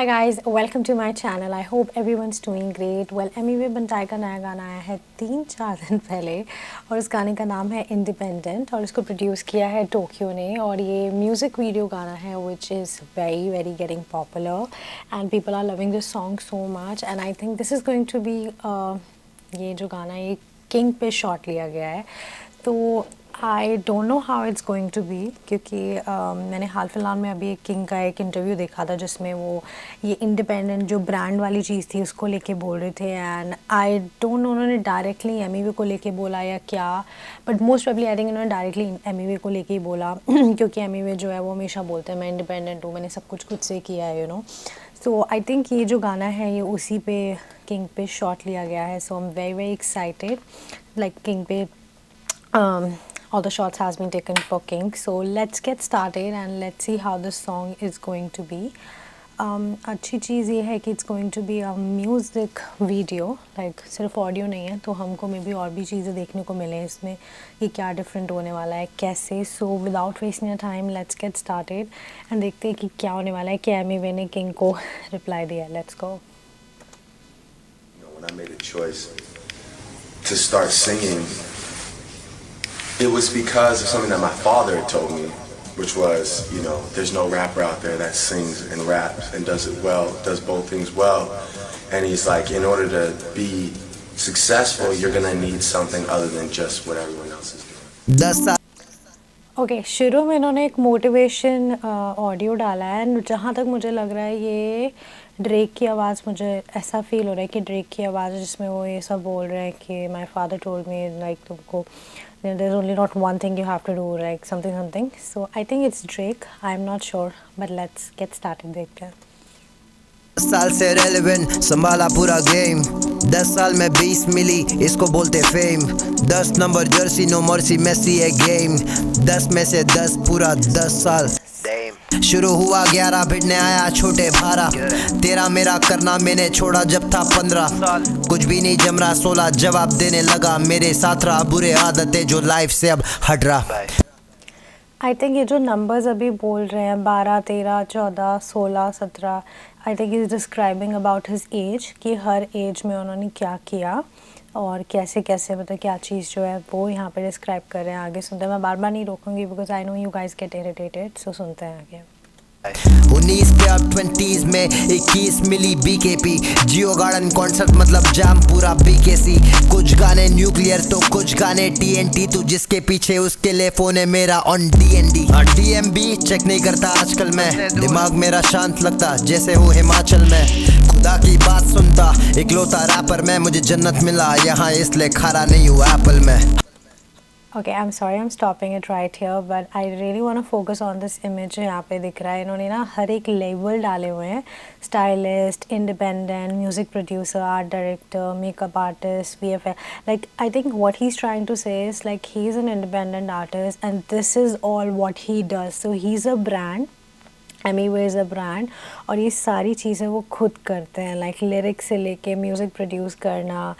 Hi guys, welcome to my channel. I hope everyone's doing great. Well, Emiway Bantai का नया गाना आया है 3-4 दिन पहले और उस गाने का नाम है इंडिपेंडेंट और इसको प्रोड्यूस किया है टोक्यो ने और ये म्यूज़िक वीडियो गाना है which is very getting popular and people are loving this song so much and I think this is going to be ये जो गाना ये किंग पे शॉट लिया गया है तो I don't know how it's going to be क्योंकि मैंने हाल फिलहाल में अभी एक किंग का एक इंटरव्यू देखा था जिसमें वो ये इंडिपेंडेंट जो ब्रांड वाली चीज़ थी उसको लेके बोल रहे थे एंड आई डोंट नो उन्होंने डायरेक्टली एमईवी को लेके बोला या क्या but most probably I think उन्होंने डायरेक्टली एमईवी को लेके ही बोला क्योंकि एमईवी जो है वो हमेशा बोलते हैं मैं इंडिपेंडेंट हूँ मैंने सब कुछ खुद से किया है सो आई थिंक ये जो गाना है ये उसी पे किंग पे शॉट लिया गया है so I am very excited like King पे all the shots has been taken for King. So let's get started and let's see how this song is going to be. अच्छी चीज़ ये है कि it's going to be a music video, like सिर्फ audio नहीं है तो हमको may be और भी चीज़ें देखने को मिले इसमें ये क्या डिफरेंट होने वाला है कैसे so without wasting your time let's get started and देखते हैं कि क्या होने वाला है कि एमी ने किंग को रिप्लाई दिया है let's go. When I made a choice to start singing it was because of something that my father had told me, which was, there's no rapper out there that sings and raps and does it well, does both things well. And he's like, in order to be successful, you're gonna need something other than just what everyone else is doing. Okay शुरू में इन्होंने एक motivation audio डाला है and जहाँ तक मुझे लग रहा है ये ड्रेक की आवाज़ मुझे ऐसा फील हो रहा है कि ड्रेक की आवाज़ जिसमें वो ये सब बोल रहे हैं कि my father told me like तुमको there's only not one thing you have to do like something so I think it's Drake I'm not sure but let's get started देखते हैं 10 साल से रेलेवेंट संभाला पूरा गेम 10 साल में 20 मिली इसको बोलते fame 10 number jersey no mercy Messi है गेम 10 में से 10 पूरा 10 साल शुरू हुआ 11 भिड़ने आया छोटे भारा तेरा मेरा करना मैंने छोड़ा जब था 15 कुछ भी नहीं जम रहा 16 जवाब देने लगा मेरे साथ रहा बुरे आदतें जो लाइफ से अब हट रहा आई थिंक ये जो नंबर्स अभी बोल रहे हैं 12 13 14 16 17 I think is describing about his age कि हर एज में उन्होंने क्या किया और कैसे कैसे मतलब क्या चीज़ जो है वो यहाँ पे डिस्क्राइब कर रहे हैं आगे सुनते हैं मैं बार बार नहीं रोकूंगी because I know you guys get irritated so सुनते हैं आगे 19 पे अब 20s में 21 मिली बीकेपी जियो गार्डन कॉन्सर्ट मतलब जाम पूरा बीकेसी कुछ गाने न्यूक्लियर तो कुछ गाने टीएनटी तू जिसके पीछे उसके लिए फोन है मेरा ऑन डीएनडी डीएमबी चेक नहीं करता आजकल मैं दिमाग मेरा शांत लगता जैसे हो हिमाचल में खुदा की बात सुनता इकलौता रैपर में मुझे जन्नत मिला यहाँ इसलिए खरा नहीं हूँ एप्पल में Okay, I'm sorry I'm stopping it right here but I really want to focus on this image यहाँ पे दिख रहा है इन्होंने ना हर एक लेबल डाले हुए हैं stylist independent music producer art director makeup artist VFX like I think what he's trying to say is like he's an independent artist and this is all what he does so he's a brand Emiway is a brand और ये सारी चीज़ें वो खुद करते हैं like lyrics से लेके म्यूज़िक प्रोड्यूस करना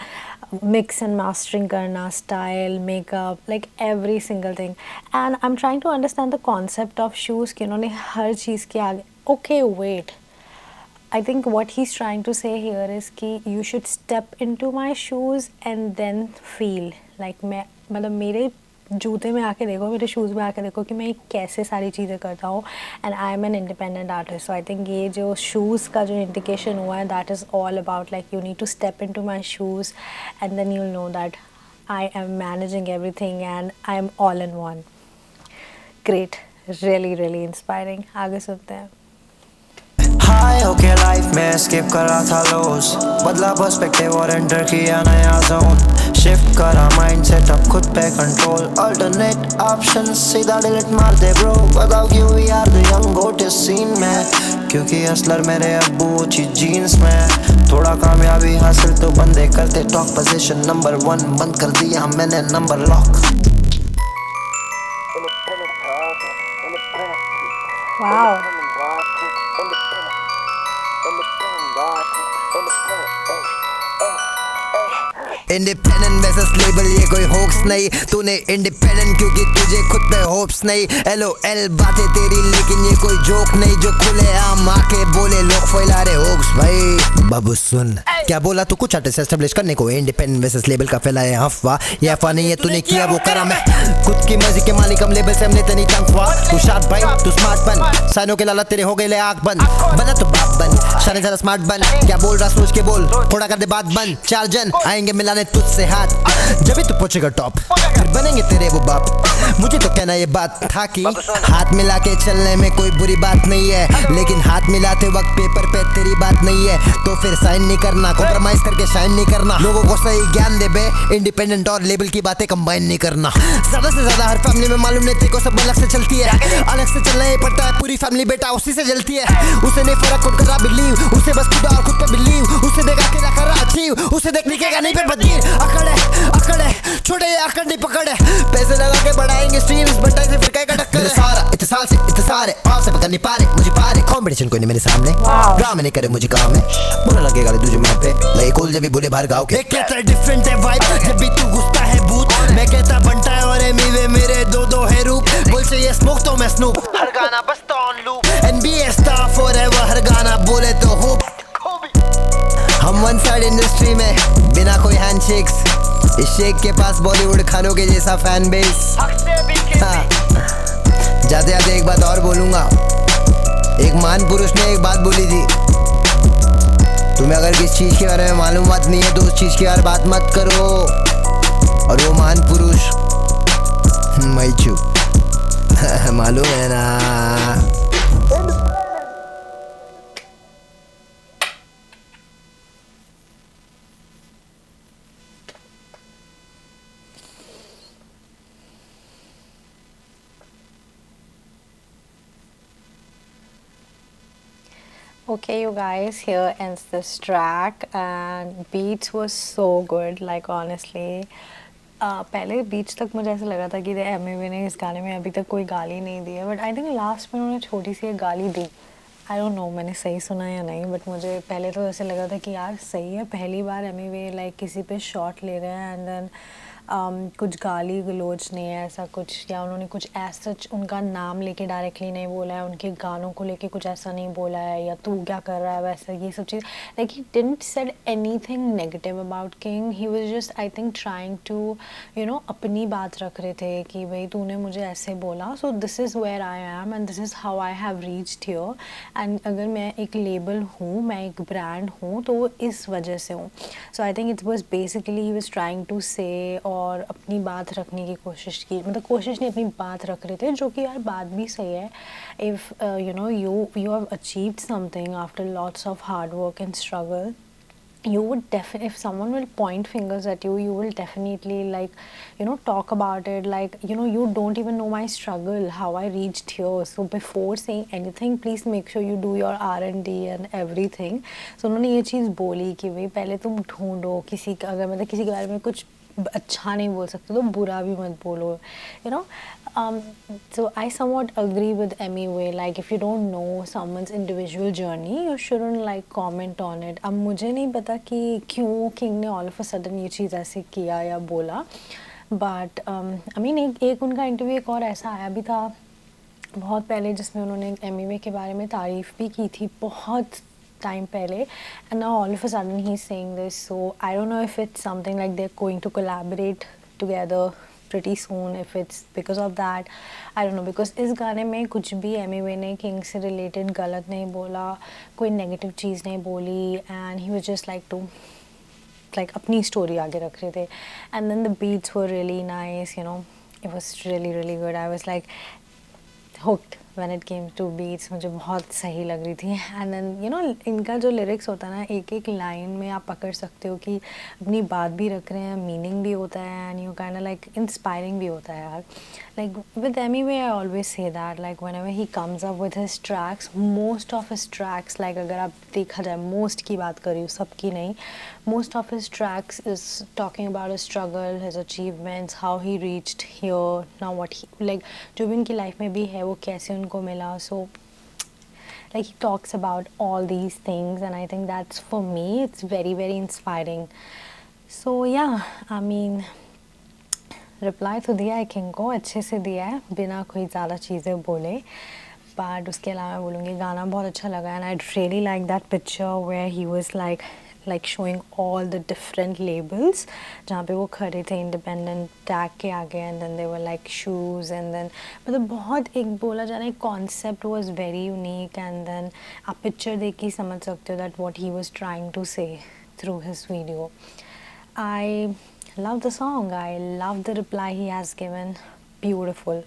मिक्स एंड मास्टरिंग करना style makeup like every single thing and I am trying to understand the concept of shoes कि उन्होंने हर चीज़ के आगे okay wait I think what he's trying to say here is कि you should step into my shoes and then feel like मैं मतलब मेरे जूते में आके देखो मेरे शूज़ में आके देखो कि मैं कैसे सारी चीज़ें करता हूँ and I am an independent artist so I think ये जो शूज़ का जो इंडिकेशन हुआ है that is all about like you need to step into my shoes and then you know that I am managing everything and I am all in one great really inspiring आगे सुनते हैं hi okay life में skip कर रहा था loss बदला perspective और enter किया नया जोन शिफ्ट करा माइंड सेट अब खुद पे कंट्रोल अल्टरनेट ऑप्शन सीधा डिलीट मार दे ब्रो बताओ क्यों वी आर द यंग गोट इस सीन में क्योंकि असलर मेरे अब्बू ऊंची जीन्स में थोड़ा कामयाबी हासिल तो बंदे करते टॉक पोजीशन नंबर 1 बंद कर दिया मैंने number lock wow independent versus label ये कोई होक्स नहीं तूने इंडिपेंडेंट क्योंकि तुझे खुद पे होप्स नहीं LOL बातें तेरी लेकिन ये कोई जोक नहीं जो खुले आम आके बोले लोग फैला रहे भाई बाबू सुन क्या बोला तू, कुछ आर्टिस्ट एस्टेब्लिश करने को इंडिपेंडेंट वर्सेस लेबल का फैलाए अफवाह, ये अफवाह नहीं है तूने किया वो करा मैं, खुद की मर्जी के मालिक हम लेबल से हमने तेरी तनख्वाह, तू शाद भाई तू स्मार्ट बन, साइनों के लाला तेरे हो गए ले आँख बंद, बना तो बाप बन, शाने जरा स्मार्ट बन, क्या बोल रहा सोच के बोल, थोड़ा कर दे बात बंद, 4 जन आएंगे मिलाने तुझसे हाथ, जब भी तू पहुंचेगा टॉप फिर बनेंगे तेरे वो बाप, मुझे तो कहना ये बात था कि हाथ मिला के चलने में कोई बुरी बात नहीं है, लेकिन हाथ मिलाते वक्त पेपर पे तेरी बात नहीं है, तो फिर साइन नहीं करना, कॉम्प्रोमाइज करके शाइन नहीं करना, लोगों को सही ज्ञान दे बे, इंडिपेंडेंट और लेबल की बातें कंबाइन नहीं करना, ज्यादा से ज्यादा हर फैमिली में मालूम नहीं तेरे को सब अलग से चलती है, अलग से चलना ही पड़ता है, पूरी फैमिली बेटा उसी से जलती है, उसे नहीं फर्क खुद करा बिलीव, उसे बस खुदा और खुद पे बिलीव, उसे देखा के ना करा अचीव, उसे देख निकेगा नहीं पे बदीर, अकड़ है छोटे अकड़ नहीं पकड़ है, पैसे लगा के बढ़ाएंगे स्ट्रीम्स बंटाई से फिर का टक्कर है, सारा इतने साल से इतने सारे आप से पकड़ नहीं पा रहे, मुझे पा रहे कंपटीशन कोई नहीं मेरे सामने, गाँव में नहीं करे मुझे काम है, बुरा लगेगा तुझे माँ पे लगे कोल जब भी बोले बाहर गाँव के, कहता है डिफरेंट है वाइब जब भी तू घुसता है बूथ, मैं कहता बनता है और एमी मेरे दो है रूप, बोल से ये स्मोक तो मैं स्नूप, हर गाना बजता on loop, NBA star forever हर गाना बोले तो होप, हम वन साइड इंडस्ट्री में बिना कोई हैंडशेक्स, इस शेख के पास बॉलीवुड खानों के जैसा फैन बेस, हाँ। जाते जाते एक बात और बोलूंगा, एक महान पुरुष ने एक बात बोली थी, तुम्हें अगर किस चीज के बारे में मालूमात नहीं है तो उस चीज की यार बात मत करो, और वो महान पुरुष मैं चुप मालूम है ना। Okay, you guys, here ends this track and beats was so good, like honestly. पहले बीच तक मुझे ऐसा लगा था कि एमवी ने इस गाने में अभी तक कोई गाली नहीं दी है, बट आई थिंक लास्ट में उन्होंने छोटी सी एक गाली दी, आई डोंट नो मैंने सही सुना या नहीं, बट मुझे पहले तो ऐसे लगा था कि यार सही है, पहली बार एमवी लाइक किसी पे शॉट ले रहे हैं एंड देन कुछ गाली गलोच नहीं है ऐसा कुछ, या उन्होंने कुछ ऐसा उनका नाम लेके डायरेक्टली नहीं बोला है, उनके गानों को लेके कुछ ऐसा नहीं बोला है, या तू क्या कर रहा है वैसा, ये सब चीज़ like he didn't said anything negative about King, he was just I think trying to अपनी बात रख रहे थे कि भाई तूने मुझे ऐसे बोला, so this is where I am and this is how I have reached here, and अगर मैं एक लेबल हूँ, मैं एक ब्रांड हूँ, तो वो इस वजह से हूँ, so I think it was basically he was trying to say, और अपनी बात रखने की कोशिश की, मतलब कोशिश नहीं अपनी बात रख रहे थे, जो कि यार बात भी सही है, if you have achieved something after lots of hard work and struggle, you would definitely, if someone will point fingers at you, you will definitely like talk about it, like you don't even know my struggle, how I reached here, so before saying anything please make sure you do your R&D and everything, so उन्होंने ये चीज़ बोली कि भाई पहले तुम ढूंढो किसी का, अगर मतलब किसी के बारे में कुछ अच्छा नहीं बोल सकते तो बुरा भी मत बोलो, so I somewhat agree with Emiway, like if you don't know someone's individual journey you shouldn't like comment on it. अब मुझे नहीं पता कि क्यों किंग ने all of a sudden ये चीज़ ऐसे किया या बोला, but I mean एक उनका इंटरव्यू एक और ऐसा आया भी था बहुत पहले जिसमें उन्होंने Emiway के बारे में तारीफ़ भी की थी बहुत time पहले, and now all of a sudden he's saying this, so I don't know if it's something like they're going to collaborate together pretty soon, if it's because of that, I don't know, because इस गाने में कुछ भी Emiway ने king से related गलत नहीं बोला, कोई negative चीज़ नहीं बोली, and he was just like to like अपनी story आगे रख रहे थे, and then the beats were really nice, it was really good, I was like hooked when it came to beats, मुझे बहुत सही लग रही थी, and then इनका जो lyrics होता है ना, एक एक लाइन में आप पकड़ सकते हो कि अपनी बात भी रख रहे हैं, मीनिंग भी होता है, and you kind of like inspiring भी होता है यार, like with Emiway I always say that, like whenever he comes up with his tracks, most of his tracks, like अगर आप देखा जाए most की बात कर रही हूँ, सबकी नहीं, most of his tracks is talking about his struggle, his achievements, how he reached here, now what he like जो भी उनकी लाइफ में भी है वो कैसे उनको मिला, so like he talks about all these things, and I think that's, for me it's very inspiring. So yeah, I mean reply तो दिया है किंग को, अच्छे से दिया है बिना कोई ज़्यादा चीज़ें बोले, बट उसके अलावा मैं बोलूँगी गाना बहुत अच्छा लगा and I really like that picture where he was like showing all the different labels जहाँ पे वो खड़े थे इंडिपेंडेंट टैग के आगे and then they were like shoes and then मतलब बहुत एक बोला जाना एक concept was very unique and then आप पिक्चर देख के ही समझ सकते हो that what he was trying to say through his video. I love the song. I love the reply he has given. Beautiful.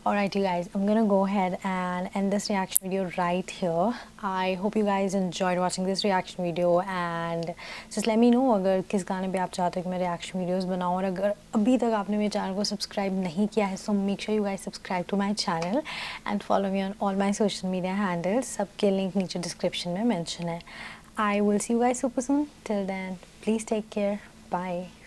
Alright you guys, I'm gonna go ahead and end this reaction video right here. I hope you guys enjoyed watching this reaction video and just let me know अगर किस गाने पे आप चाहते हो कि मैं reaction videos बनाऊँ और अगर अभी तक आपने मेरे चैनल को सब्सक्राइब नहीं किया है so make sure you guys subscribe to my channel and follow me on all my social media handles. सबके link नीचे description में mention है. I will see you guys super soon. Till then, please take care. Bye.